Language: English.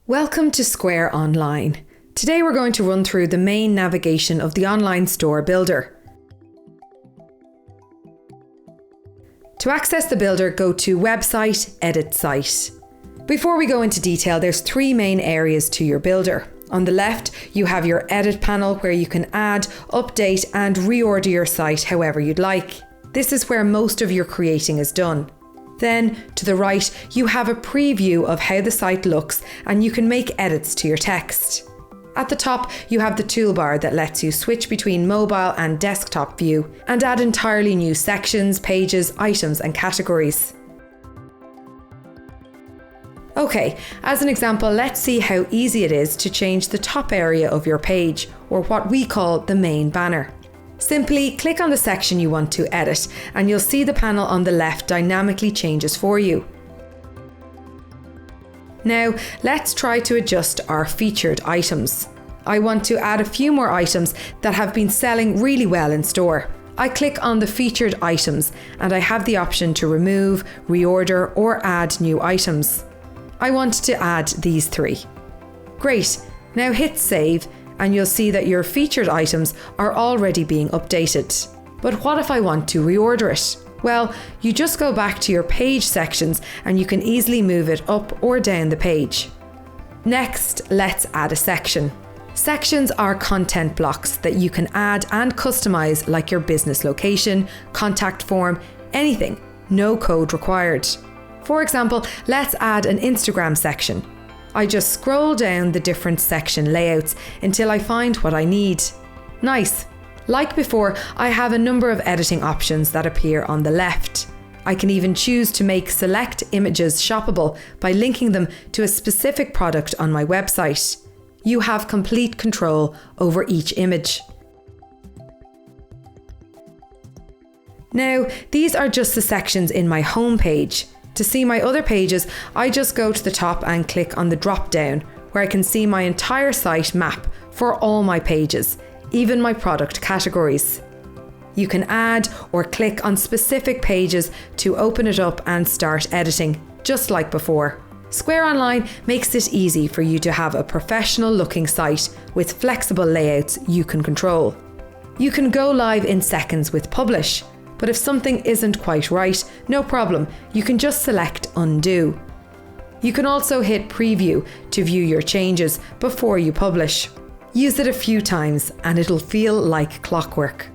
Welcome to Square Online. Today we're going to run through the main navigation of the online store builder. To access the builder, go to Website, Edit Site. Before we go into detail, there's three main areas to your builder. On the left, you have your Edit panel where you can add, update and reorder your site however you'd like. This is where most of your creating is done. Then, to the right, you have a preview of how the site looks and you can make edits to your text. At the top, you have the toolbar that lets you switch between mobile and desktop view and add entirely new sections, pages, items and categories. Okay, as an example, let's see how easy it is to change the top area of your page, or what we call the main banner. Simply click on the section you want to edit and you'll see the panel on the left dynamically changes for you. Now let's try to adjust our featured items. I want to add a few more items that have been selling really well in store. I click on the featured items and I have the option to remove, reorder or add new items. I want to add these three. Great, now hit save and you'll see that your featured items are already being updated. But what if I want to reorder it? Well, you just go back to your page sections and you can easily move it up or down the page. Next, let's add a section. Sections are content blocks that you can add and customize, like your business location, contact form, anything, no code required. For example, let's add an Instagram section. I just scroll down the different section layouts until I find what I need. Nice! Like before, I have a number of editing options that appear on the left. I can even choose to make select images shoppable by linking them to a specific product on my website. You have complete control over each image. Now, these are just the sections in my home page. To see my other pages, I just go to the top and click on the drop down, where I can see my entire site map for all my pages, even my product categories. You can add or click on specific pages to open it up and start editing, just like before. Square Online makes it easy for you to have a professional looking site with flexible layouts you can control. You can go live in seconds with Publish. But if something isn't quite right, no problem, you can just select Undo. You can also hit Preview to view your changes before you publish. Use it a few times and it'll feel like clockwork.